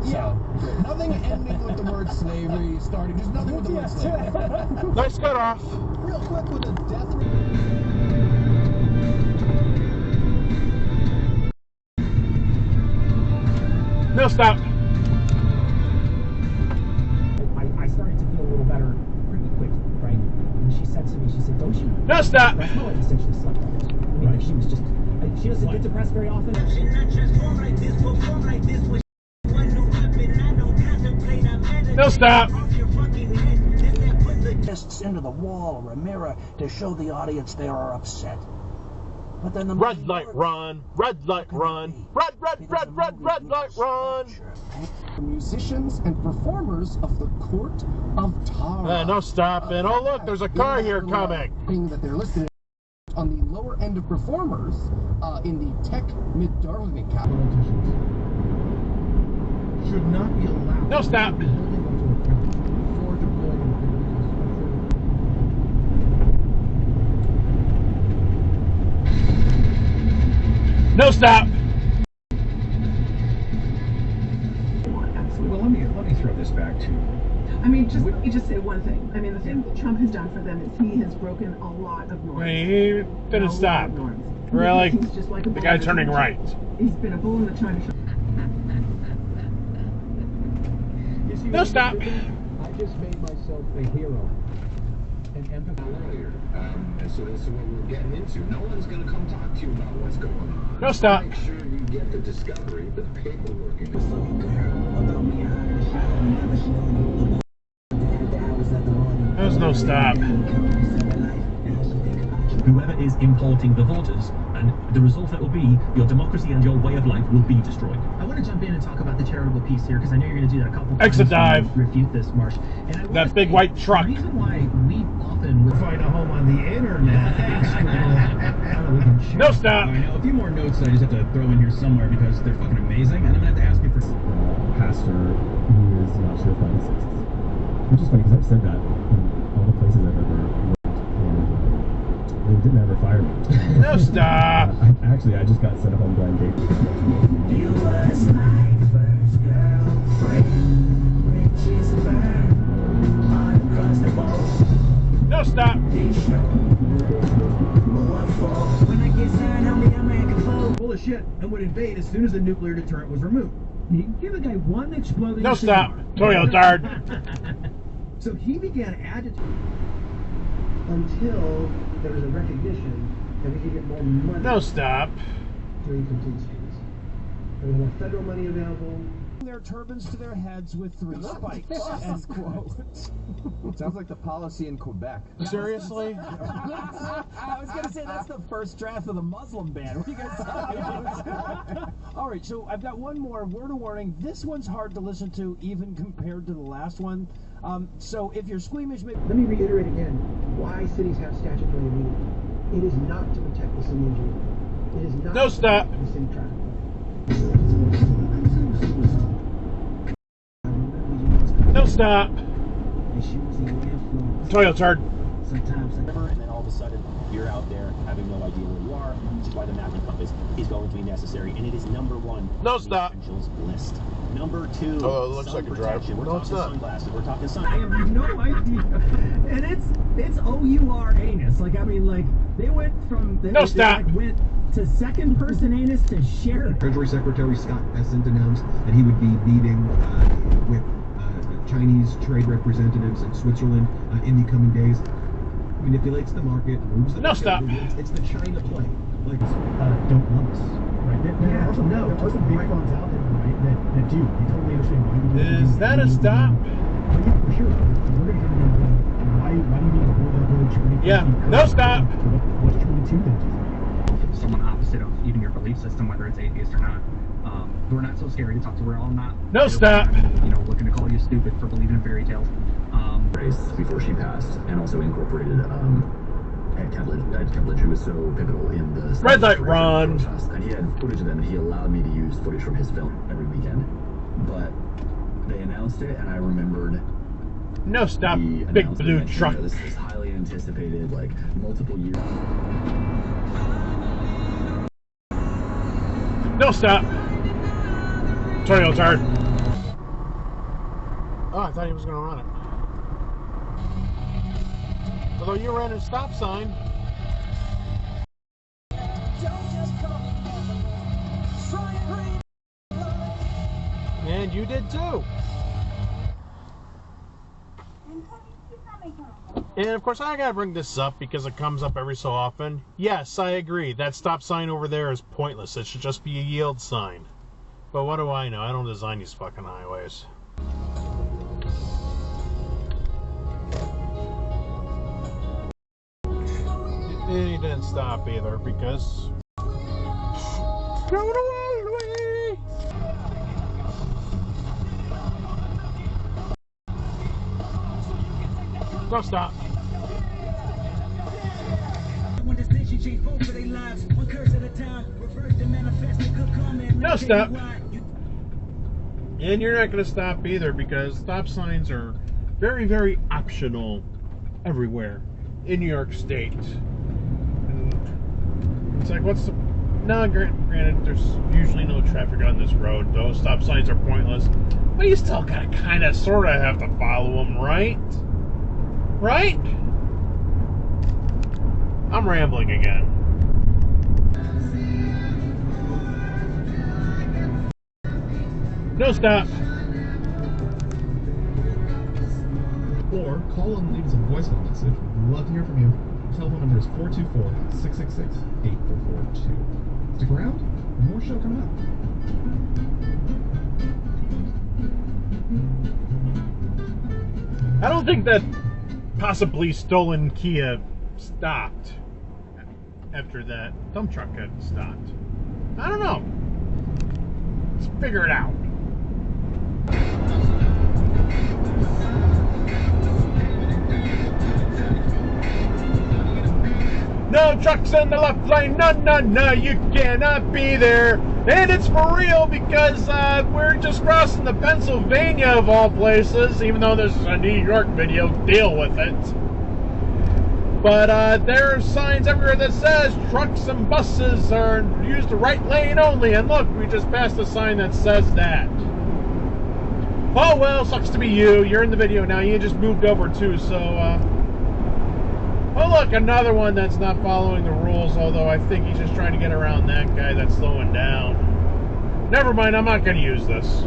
Yeah. So, nothing ending with the word slavery, starting, just nothing with the word slavery. Nice cut off. Real quick with a death rate. No, stop. I started to feel a little better pretty quick, right? And she said to me, she said, don't you? No, stop. That's how I essentially slept on it. I mean, like, she was just, she doesn't get depressed very often. No, stop. Fists into the wall or a mirror to show the audience they are upset. But then the red light run, red light run, red light run. Musicians and performers of the court of Tara. No stopping. Oh look, there's a car here coming. That they're listed on the lower end of performers in the tech mid-Darwin capital. Should not be allowed. No stop. No stop. Well, let me throw this back to. I mean, let me just say one thing. I mean, the thing that Trump has done for them is he has broken a lot of norms. He didn't stop. Really? He's just like a the guy turning right. He's been a bull in the china shop. No stop. I just made myself a hero. An empathy earlier. And so that's what we're getting into. No one's going to come talk to you about what's going on. No stop. Make sure you get the discovery, the paperwork. There's no stop. Whoever is importing the voters, and the result that will be, your democracy and your way of life will be destroyed. I want to jump in and talk about the charitable piece here, because I know you're going to do that a couple times. Exit dive. Refute this, Marsh. And That big white truck. The reason why we often would Find a home on the internet. No stop. I know a few more notes that I just have to throw in here somewhere because they're fucking amazing, and I'm gonna have to ask you for. Pastor who is not sure if I'm racist. Which is funny because I've said that in all the places I've ever worked, and they didn't ever fire me. No stop. I just got sent a home blind date. You was my first girlfriend, riches burn, uncrustable. No stop. When I get signed on the American foe. Full of shit and would invade as soon as the nuclear deterrent was removed. You give a guy one exploding. No stop. Toyo dart. So he began agitating. Until there was a recognition that we could get more money No stop. during complete streets. There was more federal money available. Their turbans to their heads with 3 spikes. End quote. Sounds like the policy in Quebec. Seriously? I was going to say that's the first draft of the Muslim ban. What are you guys talking about? All right, so I've got one more word of warning. This one's hard to listen to even compared to the last one. So if you're squeamish, maybe... Let me reiterate again why cities have statutory immunity. It is not to protect the city engineer. It is not No to stop. protect the city traffic. No stop. Toyo dart. Sometimes, and then all of a sudden, you're out there having no idea where you are, which is why the map and compass is going to be necessary, and it is number 1 No on stop. the essentials list. Number 2, Oh, it looks sun like a drive. protection. We're No, it's talking not. sunglasses. We're talking sun. I have no idea. And it's OUR anus. Like, I mean, like, they went from... No stop. Like, went to second person anus to sheriff. Treasury Secretary Scott Bessent announced that he would be meeting with Chinese trade representatives in Switzerland in the coming days. Manipulates the market, moves the No stop. It's the China play. Like, Don't lump us. Right? There are some big firms out there, right, that do. They totally understand why you do it. Is that a stop? But yeah, for sure. We're going to hear why do you need to hold that village? Yeah. No stop. What's 22 then? Someone opposite of even your belief system, whether it's atheist or not. We're not so scary to talk to. We're all not. No stop. Looking to call you stupid for believing in fairy tales. Race before she passed, and also incorporated Ed Kevledge, who was so pivotal in the red light run. Protest. And he had footage of them, and he allowed me to use footage from his film every weekend. But they announced it, and I remembered. No stop. Big blue truck. This is highly anticipated, like multiple years. No stop. Toyo dart. Oh, I thought he was going to run it. Although you ran a stop sign. And you did too. And of course I gotta bring this up because it comes up every so often. Yes, I agree. That stop sign over there is pointless. It should just be a yield sign. But what do I know? I don't design these fucking highways. And he didn't stop either because... Going away! Don't stop. No, stop. And you're not going to stop either because stop signs are very, very optional everywhere in New York State. And it's like, what's the... Now, granted, there's usually no traffic on this road. Those stop signs are pointless. But you still gotta kind of, sort of have to follow them, right? Right? I'm rambling again. No, stop. Or call and leave us a voicemail message. We'd love to hear from you. The telephone number is 424-666-8442. Stick around. More show coming I don't think that possibly stolen Kia stopped after that dump truck had stopped. I don't know. Let's figure it out. No trucks in the left lane, no, you cannot be there. And it's for real because we're just crossing the Pennsylvania of all places, even though this is a New York video, deal with it. But there are signs everywhere that says trucks and buses are used the right lane only. And look, we just passed a sign that says that. Oh well, sucks to be you. You're in the video now. You just moved over too, so... Oh look, another one that's not following the rules, although I think he's just trying to get around that guy that's slowing down. Never mind, I'm not going to use this.